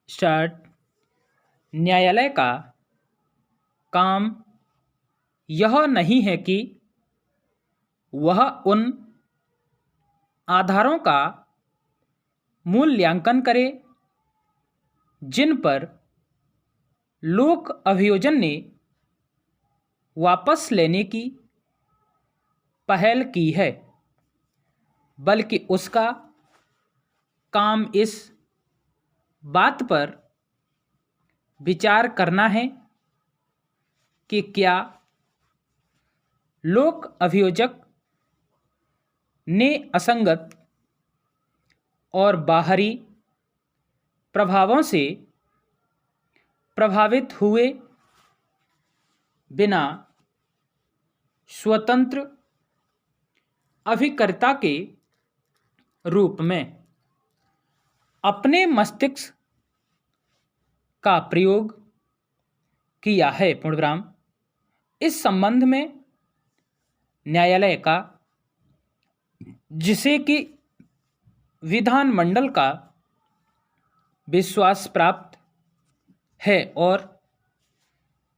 Start. न्यायालय का काम यह नहीं है कि वह उन आधारों का मूल्यांकन करे जिन पर लोक अभियोजन ने वापस लेने की पहल की है, बल्कि उसका काम इस बात पर विचार करना है कि क्या लोक अभियोजक ने असंगत और बाहरी प्रभावों से प्रभावित हुए बिना स्वतंत्र अभिकर्ता के रूप में अपने मस्तिष्क का प्रयोग किया है। पूर्णविराम। इस संबंध में न्यायालय का, जिसे कि विधानमंडल का विश्वास प्राप्त है और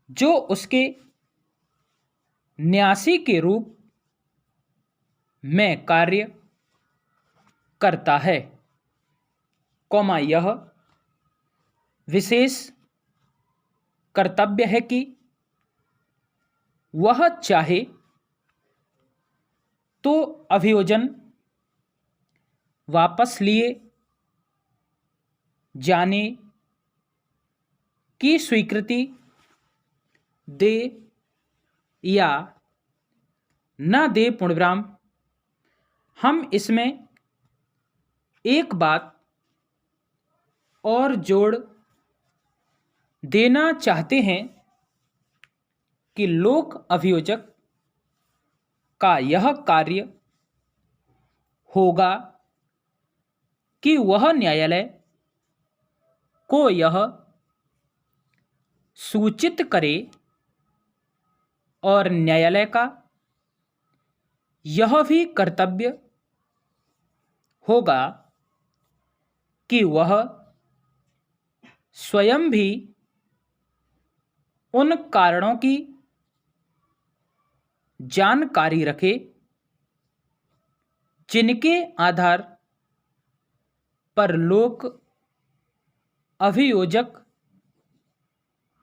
जो उसके न्यासी के रूप में कार्य करता है, यह विशेष कर्तव्य है कि वह चाहे तो अभियोजन वापस लिए जाने की स्वीकृति दे या न दे। पूर्णविराम। हम इसमें एक बात और जोड़ देना चाहते हैं कि लोक अभियोजक का यह कार्य होगा कि वह न्यायालय को यह सूचित करे और न्यायालय का यह भी कर्तव्य होगा कि वह स्वयं भी उन कारणों की जानकारी रखे जिनके आधार पर लोक अभियोजक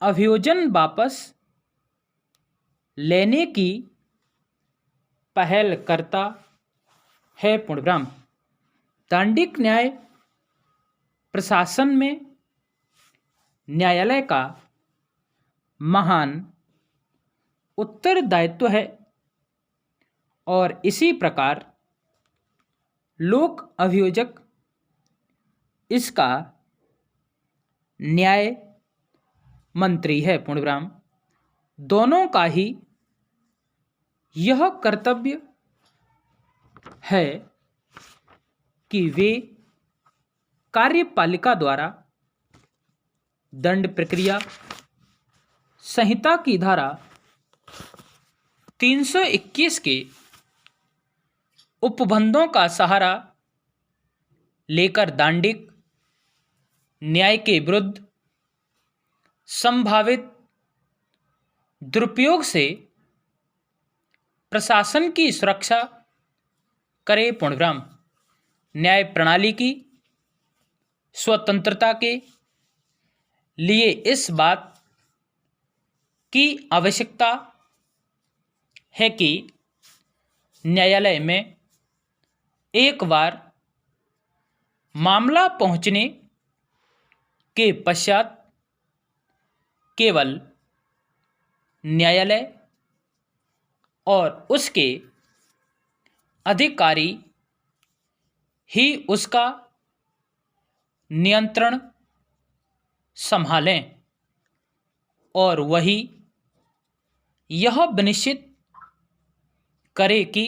अभियोजन वापस लेने की पहल करता है। पूर्णविराम। दांडिक न्याय प्रशासन में न्यायालय का महान उत्तरदायित्व है और इसी प्रकार लोक अभियोजक इसका न्याय मंत्री है। पूर्णविराम। दोनों का ही यह कर्तव्य है कि वे कार्यपालिका द्वारा दंड प्रक्रिया संहिता की धारा 321 के उपबंधों का सहारा लेकर दांडिक न्याय के विरुद्ध संभावित दुरुपयोग से प्रशासन की सुरक्षा करे। पूर्णविराम। न्याय प्रणाली की स्वतंत्रता के लिए इस बात की आवश्यकता है कि न्यायालय में एक बार मामला पहुंचने के पश्चात केवल न्यायालय और उसके अधिकारी ही उसका नियंत्रण संभालें और वही यह सुनिश्चित करे कि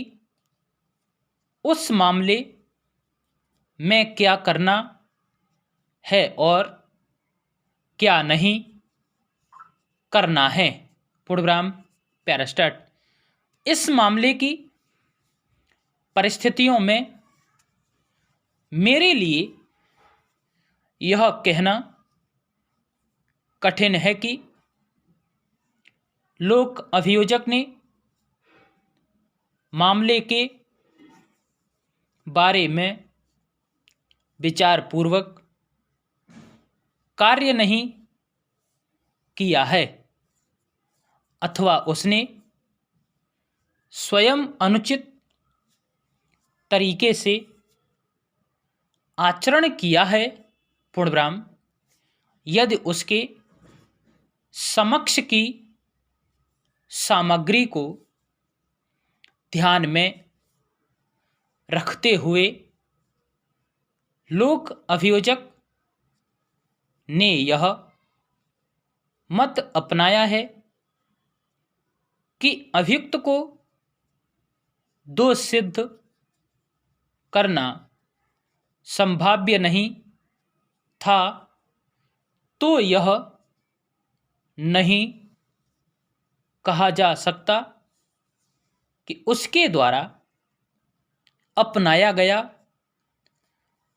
उस मामले में क्या करना है और क्या नहीं करना है। पूर्णविराम। पैरास्टार्ट। इस मामले की परिस्थितियों में मेरे लिए यह कहना कठिन है कि लोक अभियोजक ने मामले के बारे में विचार पूर्वक कार्य नहीं किया है अथवा उसने स्वयं अनुचित तरीके से आचरण किया है। पूर्णविराम यदि उसके समक्ष की सामग्री को ध्यान में रखते हुए लोक अभियोजक ने यह मत अपनाया है कि अभियुक्त को दोष सिद्ध करना संभाव्य नहीं था, तो यह नहीं कहा जा सकता कि उसके द्वारा अपनाया गया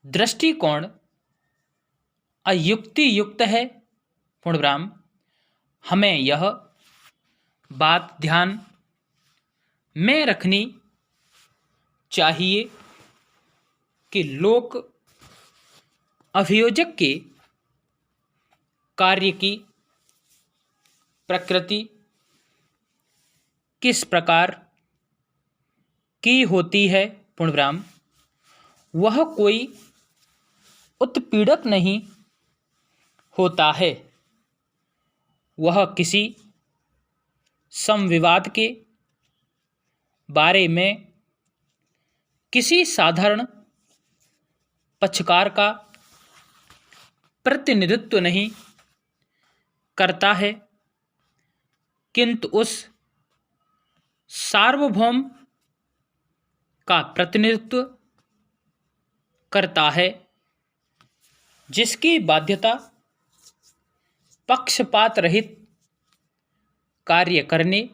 दृष्टिकोण अयुक्तियुक्त है। पूर्णविराम हमें यह बात ध्यान में रखनी चाहिए कि लोक अभियोजक के कार्य की प्रकृति किस प्रकार की होती है। पूर्णविराम वह कोई उत्पीड़क नहीं होता है, वह किसी समविवाद के बारे में किसी साधारण पक्षकार का प्रतिनिधित्व नहीं करता है, किंतु उस सार्वभौम का प्रतिनिधित्व करता है जिसकी बाध्यता पक्षपात रहित कार्य करने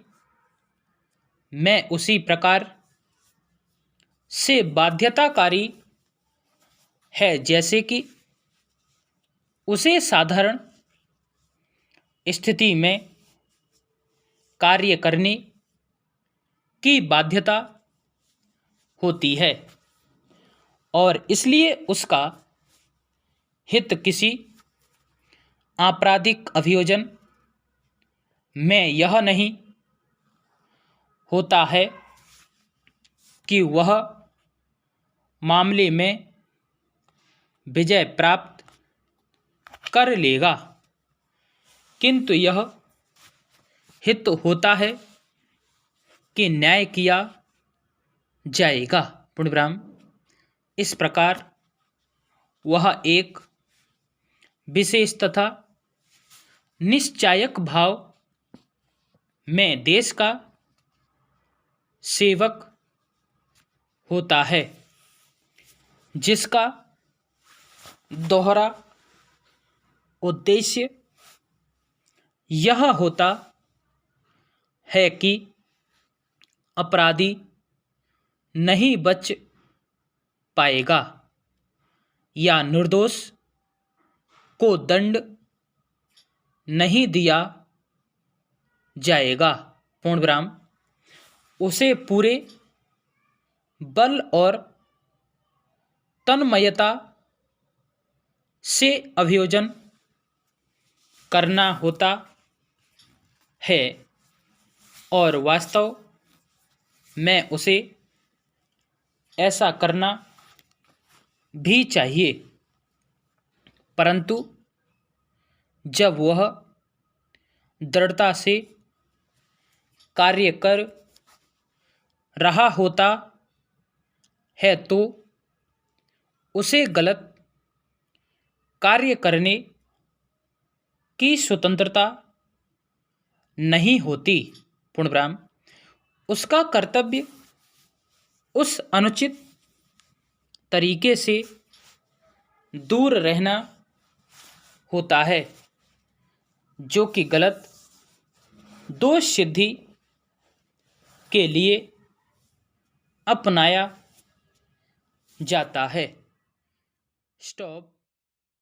में उसी प्रकार से बाध्यताकारी है जैसे कि उसे साधारण स्थिति में कार्य करने की बाध्यता होती है और इसलिए उसका हित किसी आपराधिक अभियोजन में यह नहीं होता है कि वह मामले में विजय प्राप्त कर लेगा, किंतु यह हित होता है कि न्याय किया जाएगा। पूर्णविराम इस प्रकार वह एक विशेष तथा निश्चायक भाव में देश का सेवक होता है जिसका दोहरा उद्देश्य यह होता है कि अपराधी नहीं बच पाएगा या निर्दोष को दंड नहीं दिया जाएगा। पूर्णविराम उसे पूरे बल और तन्मयता से अभियोजन करना होता है और वास्तव में उसे ऐसा करना भी चाहिए, परंतु जब वह दृढ़ता से कार्य कर रहा होता है तो उसे गलत कार्य करने की स्वतंत्रता नहीं होती। पूर्णविराम उसका कर्तव्य उस अनुचित तरीके से दूर रहना होता है जो कि गलत दोष सिद्धि के लिए अपनाया जाता है। स्टॉप।